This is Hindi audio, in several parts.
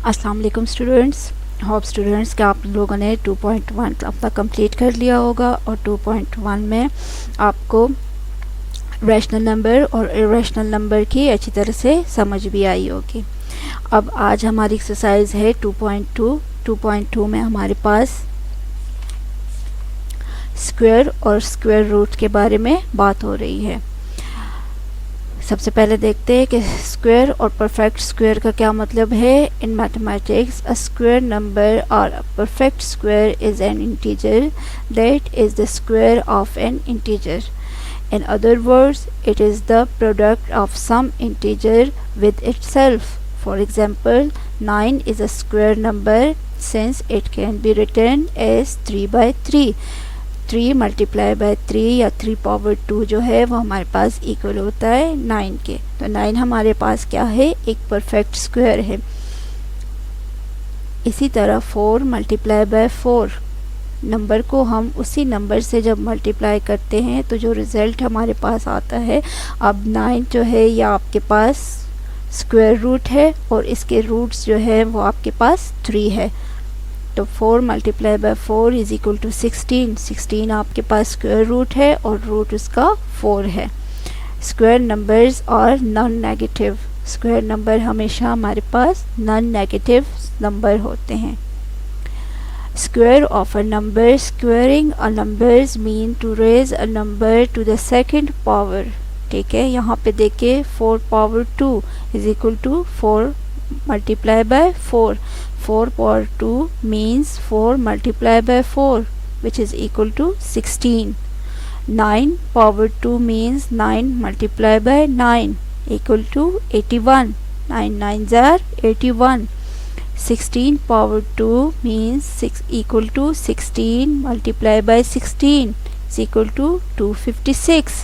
अस्सलाम वालेकुम स्टूडेंट्स। होप स्टूडेंट्स कि आप लोगों ने 2.1 अपना कंप्लीट कर लिया होगा और 2.1 में आपको रैशनल नंबर और इरेशनल नंबर की अच्छी तरह से समझ भी आई होगी। अब आज हमारी एक्सरसाइज है 2.2। 2.2 में हमारे पास स्क्वायर और स्क्वायर रूट के बारे में बात हो रही है। सबसे पहले देखते हैं कि स्क्वायर और परफेक्ट स्क्वायर का क्या मतलब है। In mathematics a square number और a perfect square is an integer that is the square of an integer. In other words, it is the product of some integer with itself. For example, 9 is a square number since it can be written as 3/3. 3 multiply by 3 या 3 पावर 2 जो है वो हमारे पास इक्वल होता है 9 के। तो 9 हमारे पास क्या है, एक परफेक्ट स्क्वायर है। इसी तरह 4 मल्टीप्लाई बाय 4 नंबर को हम उसी नंबर से जब मल्टीप्लाई करते हैं तो जो रिज़ल्ट हमारे पास आता है, अब 9 जो है ये आपके पास स्क्वायर रूट है और इसके रूट्स जो है वो आपके पास 3 है। तो 4 multiply by 4 is equal to 16। 16 आपके पास स्क्वायर रूट है और रूट उसका 4 है। स्क्वायर नंबर्स और नॉन नेगेटिव, स्क्वायर नंबर हमेशा हमारे पास नॉन नेगेटिव नंबर होते हैं। Square of a number, squaring a numbers mean to raise a number to the second power. ठीक है, यहाँ पे देखिए 4 power 2 is equal to 4 multiply by 4. 4 power 2 means 4 multiplied by 4 which is equal to 16. 9 power 2 means 9 multiplied by 9 equal to 81. 9 9s are 81. 16 power 2 means 6 equal to 16 multiplied by 16 is equal to 256.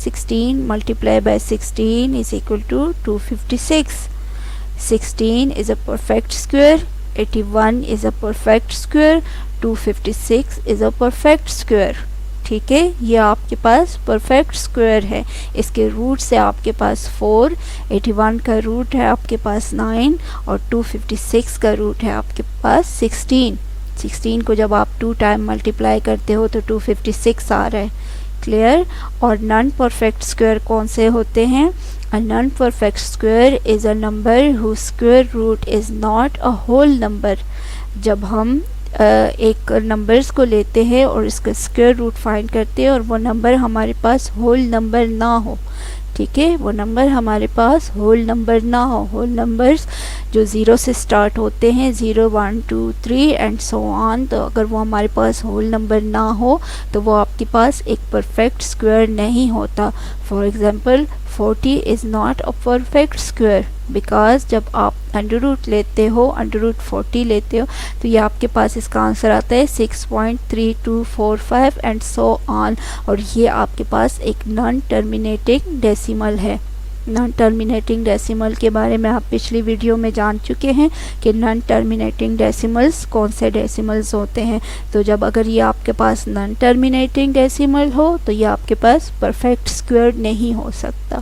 16 multiplied by 16 is equal to 256. 16 is a perfect square, 81 is a perfect square, 256 is a perfect square. ठीक है, ये आपके पास परफेक्ट स्क्वायर है। इसके रूट से आपके पास 4, 81 का रूट है आपके पास 9 और 256 का रूट है आपके पास 16. 16 को जब आप 2 टाइम मल्टीप्लाई करते हो तो 256 आ रहा है। क्लियर। और नॉन परफेक्ट स्क्वायर कौन से होते हैं? A non-perfect square is a number whose square root is not a whole number. जब हम एक नंबर्स को लेते हैं और इसका स्क्वायर रूट फाइंड करते हैं और वो नंबर हमारे पास होल नंबर ना हो, ठीक है, वो नंबर हमारे पास होल नंबर ना हो। होल नंबर्स जो 0 से स्टार्ट होते हैं, 0 1 2 3 एंड सो ऑन, तो अगर वो हमारे पास होल नंबर ना हो तो वो आपके पास एक परफेक्ट स्क्वायर नहीं होता। For example 40 is not a perfect square because जब आप अंडर रूट लेते हो, अंडर रूट 40 लेते हो तो ये आपके पास इसका आंसर आता है 6.3245 एंड सो ऑन। और ये आपके पास एक नॉन टर्मिनेटिंग डेसिमल है। नॉन टर्मिनेटिंग डेसिमल के बारे में आप पिछली वीडियो में जान चुके हैं कि नॉन टर्मिनेटिंग डेसिमल्स कौन से डेसिमल्स होते हैं। तो जब अगर ये आपके पास नॉन टर्मिनेटिंग डेसिमल हो तो ये आपके पास परफेक्ट स्क्वायर नहीं हो सकता।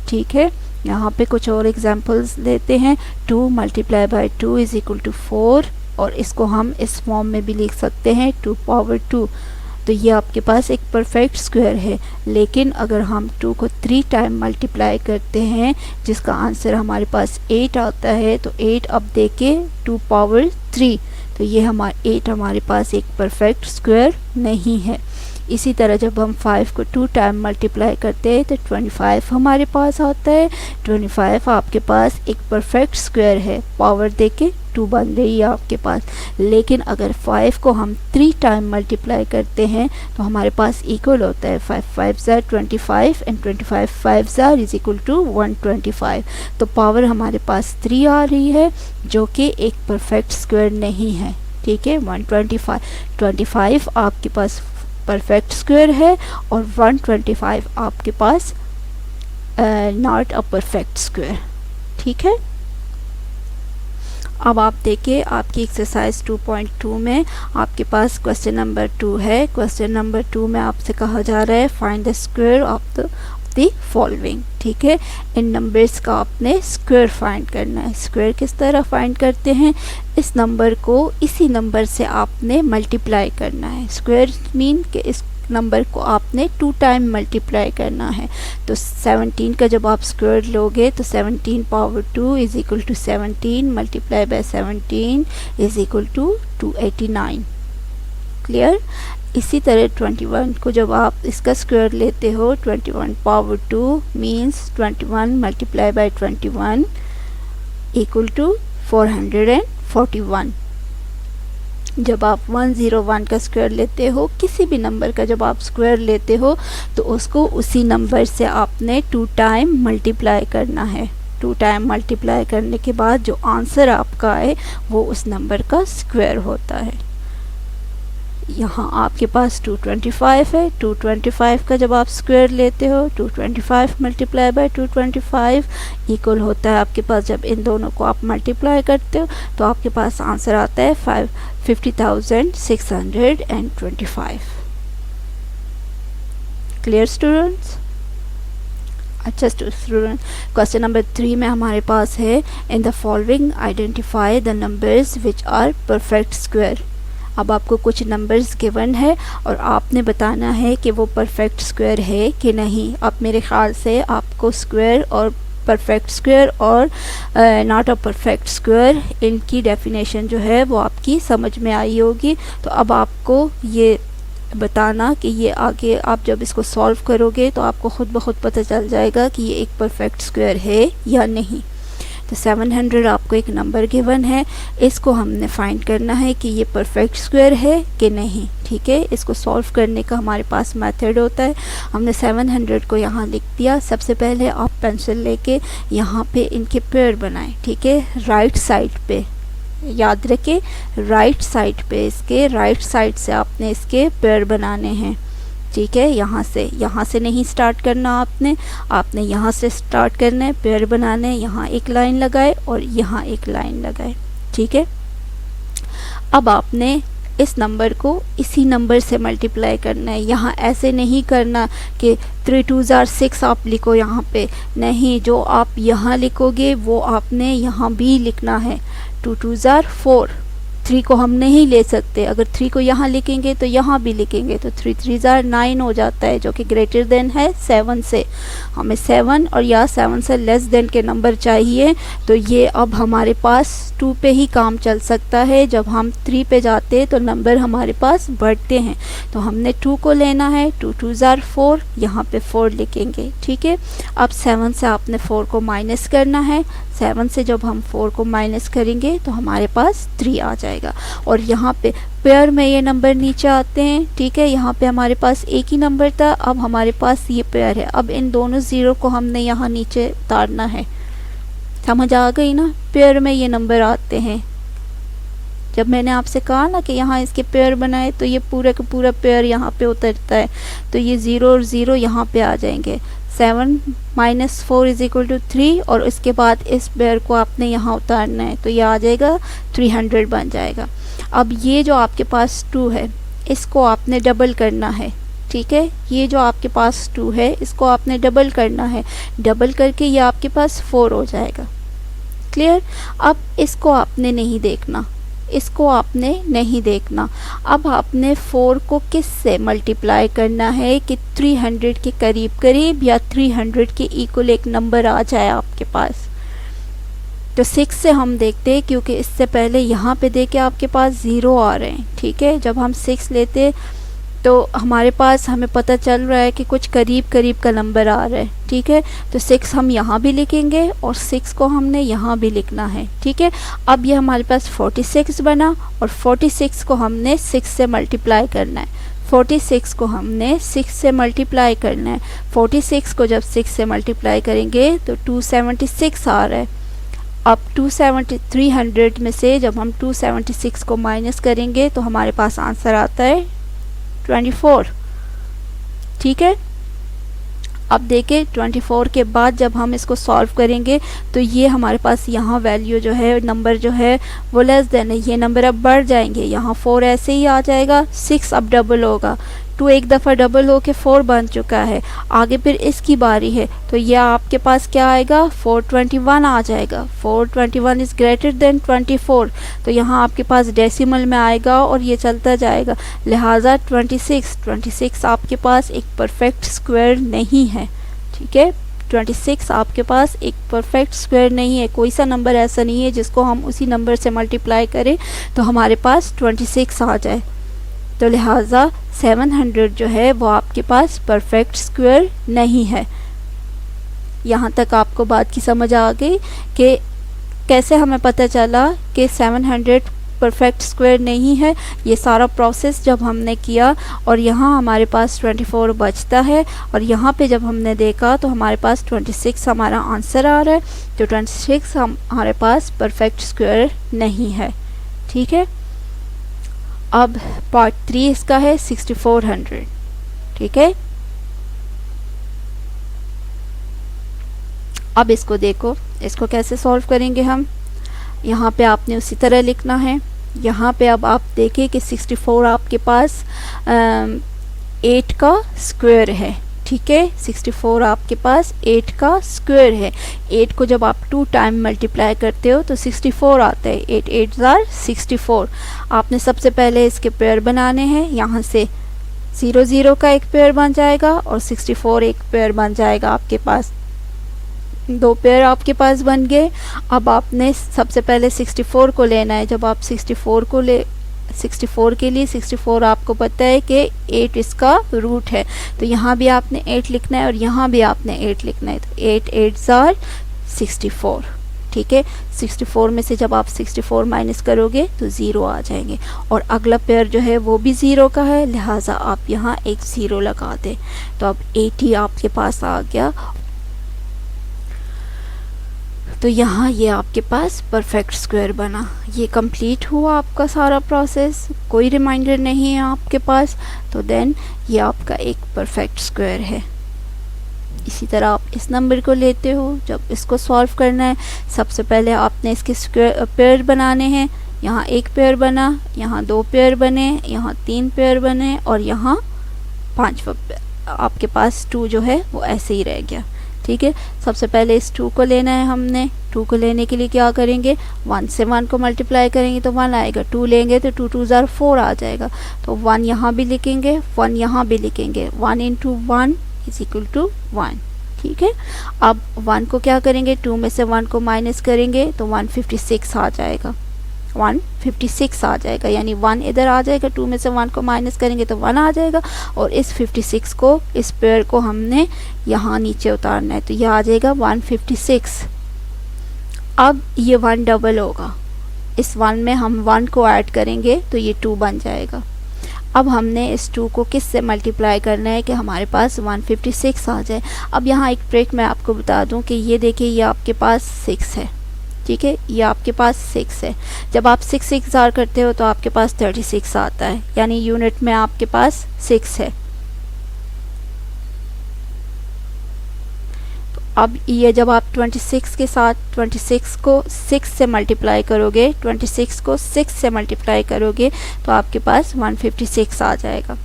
ठीक है, यहाँ पे कुछ और एग्जांपल्स लेते हैं। 2 multiply by 2 is equal to 4 और इसको हम इस फॉर्म में भी लिख सकते हैं 2 पावर 2। तो ये आपके पास एक परफेक्ट स्क्वायर है। लेकिन अगर हम 2 को 3 टाइम मल्टीप्लाई करते हैं जिसका आंसर हमारे पास 8 आता है, तो 8 अब देके 2 पावर 3, तो ये 8 हमारे पास एक परफेक्ट स्क्वायर नहीं है। इसी तरह जब हम 5 को 2 टाइम मल्टीप्लाई करते हैं तो 25 हमारे पास आता है। 25 आपके पास एक परफेक्ट स्क्वायर है, पावर देके 2 बन रही है आपके पास। लेकिन अगर 5 को हम 3 टाइम मल्टीप्लाई करते हैं तो हमारे पास इक्वल होता है 5 5s are 25 and 25 5s are is equal to 125। तो पावर हमारे पास 3 आ रही है जो कि एक परफेक्ट स्क्वायर नहीं है। ठीक है, 125 आपके पास परफेक्ट स्क्वायर है और 125 आपके पास नॉट अ परफेक्ट स्क्वायर। ठीक है, अब आप देखिए आपकी एक्सरसाइज 2.2 में आपके पास क्वेश्चन नंबर 2 है। क्वेश्चन नंबर 2 में आपसे कहा जा रहा है find the square of the following. ठीक है, इन नंबर्स का आपने स्क्वायर फाइंड करना है। स्क्वायर किस तरह फाइंड करते हैं, इस नंबर को इसी नंबर से आपने मल्टीप्लाई करना है। स्क्वायर मीन कि इस नंबर को आपने 2 टाइम मल्टीप्लाई करना है। तो 17 का जब आप स्क्वायर लोगे तो 17 power 2 is equal to 17 multiply by 17 is equal to 289। Clear. इसी तरह 21 को जब आप इसका स्क्वायर लेते हो 21 power 2 means 21 multiply by 21 equal to 441। जब आप 101 का स्क्वायर लेते हो, किसी भी नंबर का जब आप स्क्वायर लेते हो तो उसको उसी नंबर से आपने 2 टाइम मल्टीप्लाई करना है। 2 टाइम मल्टीप्लाई करने के बाद जो आंसर आपका आए वो उस नंबर का स्क्वायर होता है। यहाँ आपके पास 225 है। 225 का जब आप स्क्वायर लेते हो 225 मल्टीप्लाई बाय 225 इक्वल होता है आपके पास, जब इन दोनों को आप मल्टीप्लाई करते हो तो आपके पास आंसर आता है 50,625। Clear students. अच्छा स्टूडेंट, क्वेश्चन नंबर 3 में हमारे पास है in the following identify the numbers which are perfect square. अब आपको कुछ नंबर्स गिवन है और आपने बताना है कि वो परफेक्ट स्क्वायर है कि नहीं। अब मेरे ख्याल से आपको स्क्वायर और परफेक्ट स्क्वायर और नॉट अ परफेक्ट स्क्वायर इनकी डेफिनेशन जो है वो आपकी समझ में आई होगी। तो अब आपको ये बताना कि ये आगे आप जब इसको सॉल्व करोगे तो आपको ख़ुद ब खुद पता चल जाएगा कि ये एक परफेक्ट स्क्वायर है या नहीं। तो 700 आपको एक नंबर गिवन है, इसको हमने फाइंड करना है कि ये परफेक्ट स्क्वायर है कि नहीं। ठीक है, इसको सॉल्व करने का हमारे पास मेथड होता है। हमने 700 को यहाँ लिख दिया। सबसे पहले आप पेंसिल लेके यहाँ पे इनके पेयर बनाएं। ठीक है, राइट साइड पे, याद रखें राइट साइड पे, इसके राइट साइड से आपने इसके पेयर बनाने हैं। ठीक है, यहाँ से नहीं स्टार्ट करना आपने यहाँ से स्टार्ट करना है, पेयर बनाने। यहाँ एक लाइन लगाए और यहाँ एक लाइन लगाए। ठीक है, अब आपने इस नंबर को इसी नंबर से मल्टीप्लाई करना है। यहाँ ऐसे नहीं करना कि 3 2s are 6 आप लिखो यहाँ पे, नहीं, जो आप यहाँ लिखोगे वो आपने यहाँ भी लिखना है। 2 2s are 4, 3 को हम नहीं ले सकते, अगर 3 को यहाँ लिखेंगे तो यहाँ भी लिखेंगे, तो 3 3s are 9 हो जाता है, जो कि ग्रेटर देन है 7 से। हमें 7 और या 7 से लेस देन के नंबर चाहिए। तो ये अब हमारे पास 2 पे ही काम चल सकता है। जब हम 3 पे जाते तो नंबर हमारे पास बढ़ते हैं, तो हमने 2 को लेना है। 2 2s are 4, यहाँ पे 4 लिखेंगे। ठीक है, अब 7 से आपने 4 को माइनस करना है। 7 से जब हम 4 को माइनस करेंगे तो हमारे पास 3 आ जाएगा। और यहाँ पे पेयर में ये नंबर नीचे आते हैं। ठीक है, यहाँ पे हमारे पास एक ही नंबर था, अब हमारे पास ये पेयर है। अब इन दोनों ज़ीरो को हमने यहाँ नीचे उतारना है। समझ आ गई ना, पेयर में ये नंबर आते हैं। जब मैंने आपसे कहा ना कि यहाँ इसके पेयर बनाए तो ये पूरा का पूरा पेयर यहाँ पे उतरता है, तो ये 0 और 0 यहाँ पे आ जाएंगे। 7 - 4 इज इक्वल टू 3 और उसके बाद इस पेयर को आपने यहाँ उतारना है, तो ये आ जाएगा 300 बन जाएगा। अब ये जो आपके पास 2 है इसको आपने डबल करना है। ठीक है, ये जो आपके पास 2 है इसको आपने डबल करना है। डबल करके ये आपके पास 4 हो जाएगा। क्लियर। अब इसको आपने नहीं देखना, इसको आपने नहीं देखना। अब आपने 4 को किस से मल्टीप्लाई करना है कि 300 के करीब करीब या 300 के इक्वल एक नंबर आ जाए आपके पास। तो 6 से हम देखते हैं, क्योंकि इससे पहले यहाँ पे देखे आपके पास 0 आ रहे हैं। ठीक है, जब हम 6 लेते तो हमारे पास हमें पता चल रहा है कि कुछ करीब करीब का नंबर आ रहा है। ठीक है, तो 6 हम यहाँ भी लिखेंगे और 6 को हमने यहाँ भी लिखना है। ठीक है, अब ये हमारे पास 46 बना और 46 को हमने 6 से मल्टीप्लाई करना है। 46 को हमने 6 से मल्टीप्लाई करना है। 46 को जब 6 से मल्टीप्लाई करेंगे तो 276 आ रहा है। अब 300 में से जब हम 276 को माइनस करेंगे तो हमारे पास आंसर आता है 24। ठीक है, अब देखिए 24 के बाद जब हम इसको सॉल्व करेंगे तो ये हमारे पास यहाँ वैल्यू जो है, नंबर जो है वो लेस देन है। ये नंबर अब बढ़ जाएंगे, यहाँ 4 ऐसे ही आ जाएगा, 6 अब डबल होगा। 2 एक दफ़ा डबल हो के 4 बन चुका है, आगे फिर इसकी बारी है, तो यह आपके पास क्या आएगा 421 आ जाएगा। 421 इज़ ग्रेटर देन 24, तो यहाँ आपके पास डेसिमल में आएगा और ये चलता जाएगा, लिहाजा 26 आपके पास एक परफेक्ट स्क्वायर नहीं है। ठीक है, 26 आपके पास एक परफेक्ट स्क्वायर नहीं है। कोई सा नंबर ऐसा नहीं है जिसको हम उसी नंबर से मल्टीप्लाई करें तो हमारे पास 26 आ जाए, तो लिहाजा 700 जो है वो आपके पास परफेक्ट स्क्वायर नहीं है। यहाँ तक आपको बात की समझ आ गई कि कैसे हमें पता चला कि 700 परफेक्ट स्क्वायर नहीं है। ये सारा प्रोसेस जब हमने किया और यहाँ हमारे पास 24 बचता है और यहाँ पे जब हमने देखा तो हमारे पास 26 हमारा आंसर आ रहा है, तो 26 हमारे पास परफेक्ट स्क्वायर नहीं है। ठीक है, अब पार्ट 3 इसका है 6400। ठीक है, अब इसको देखो, इसको कैसे सॉल्व करेंगे हम। यहाँ पे आपने उसी तरह लिखना है। यहाँ पे अब आप देखें कि 64 आपके पास 8 का स्क्वायर है। ठीक है, 64 आपके पास 8 का स्क्वायर है। 8 को जब आप 2 टाइम मल्टीप्लाई करते हो तो 64 आता है। 8 8 जार 64। आपने सबसे पहले इसके पेयर बनाने हैं। यहाँ से 0 0 का एक पेयर बन जाएगा और 64 एक पेयर बन जाएगा। आपके पास 2 पेयर आपके पास बन गए। अब आपने सबसे पहले 64 को लेना है। जब आप 64 को 64 के लिए 64 आपको पता है कि 8 इसका रूट है, तो यहाँ भी आपने 8 लिखना है और यहाँ भी आपने 8 लिखना है। तो 8 8 जार 64। ठीक है, 64 में से जब आप 64 माइनस करोगे तो 0 आ जाएंगे और अगला पेयर जो है वो भी 0 का है, लिहाजा आप यहाँ एक 0 लगा दें। तो अब 80 आपके पास आ गया। तो यहाँ ये आपके पास परफेक्ट स्क्वायर बना। ये कंप्लीट हुआ आपका सारा प्रोसेस, कोई रिमाइंडर नहीं है आपके पास, तो देन ये आपका एक परफेक्ट स्क्वायर है। इसी तरह आप इस नंबर को लेते हो। जब इसको सॉल्व करना है, सबसे पहले आपने इसके स्क्वायर पेयर बनाने हैं। यहाँ एक पेयर बना, यहाँ 2 पेयर बने, यहाँ 3 पेयर बने और यहाँ 5वां पेयर। आपके पास 2 जो है वो ऐसे ही रह गया। ठीक है, सबसे पहले इस 2 को लेना है हमने। 2 को लेने के लिए क्या करेंगे, 1 से 1 को मल्टीप्लाई करेंगे तो 1 आएगा। 2 लेंगे तो 2 2 जार 4 आ जाएगा। तो 1 यहाँ भी लिखेंगे, 1 यहाँ भी लिखेंगे। 1 इंटू 1 इज इक्वल टू 1। ठीक है, अब 1 को क्या करेंगे, 2 में से 1 को माइनस करेंगे तो 156 आ जाएगा। 156 आ जाएगा, यानी 1 इधर आ जाएगा। 2 में से 1 को माइनस करेंगे तो 1 आ जाएगा और इस 56 को, इस पेयर को हमने यहाँ नीचे उतारना है, तो यह आ जाएगा 156। अब ये 1 डबल होगा, इस 1 में हम 1 को ऐड करेंगे तो ये 2 बन जाएगा। अब हमने इस 2 को किस से मल्टीप्लाई करना है कि हमारे पास 156 आ जाए। अब यहाँ एक ट्रिक मैं आपको बता दूँ कि ये देखिए, ये आपके पास 6 है। ठीक है, ये आपके पास 6 है। जब आप 6 6 जार करते हो तो आपके पास 36 आता है, यानी यूनिट में आपके पास 6 है। तो अब ये जब आप 26 के साथ 26 को 6 से मल्टीप्लाई करोगे, 26 को 6 से मल्टीप्लाई करोगे तो आपके पास 156 आ जाएगा।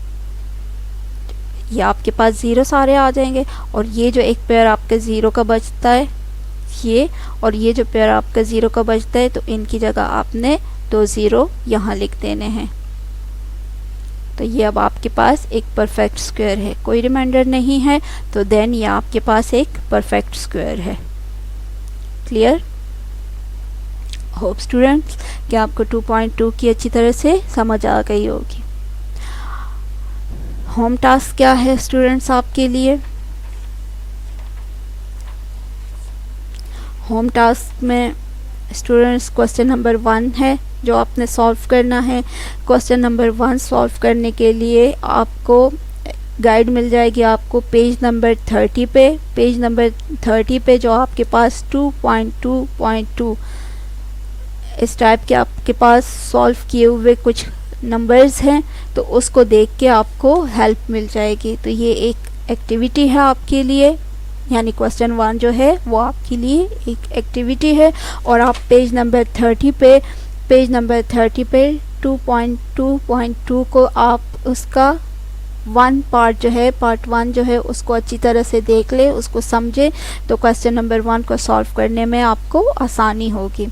ये आपके पास 0 सारे आ जाएंगे और ये जो एक पेयर आपका 0 का बचता है, ये और ये जो पेयर आपका 0 का बचता है, तो इनकी जगह आपने 2 0 यहाँ लिख देने हैं। तो ये अब आपके पास एक परफेक्ट स्क्वायर है, कोई रिमाइंडर नहीं है, तो देन ये आपके पास एक परफेक्ट स्क्वायर है। क्लियर? होप स्टूडेंट्स कि आपको 2.2 की अच्छी तरह से समझ आ गई होगी। होम टास्क क्या है स्टूडेंट्स आपके लिए? होम टास्क में स्टूडेंट्स क्वेश्चन नंबर 1 है जो आपने सॉल्व करना है। क्वेश्चन नंबर 1 सॉल्व करने के लिए आपको गाइड मिल जाएगी आपको पेज नंबर 30 पे। पेज नंबर 30 पे जो आपके पास 2.2.2 इस टाइप के आपके पास सॉल्व किए हुए कुछ नंबर्स हैं, तो उसको देख के आपको हेल्प मिल जाएगी। तो ये एक एक्टिविटी है आपके लिए, यानी क्वेश्चन 1 जो है वो आपके लिए एक एक्टिविटी है और आप पेज नंबर 30 पे 2.2.2 को आप उसका वन पार्ट जो है, पार्ट 1 जो है उसको अच्छी तरह से देख ले, उसको समझे, तो क्वेश्चन नंबर 1 को सॉल्व करने में आपको आसानी होगी।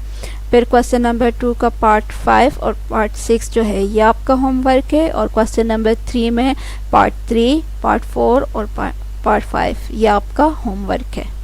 फिर क्वेश्चन नंबर 2 का पार्ट 5 और पार्ट 6 जो है ये आपका होमवर्क है, और क्वेश्चन नंबर 3 में पार्ट 3, पार्ट 4 और पार्ट 5 ये आपका होमवर्क है।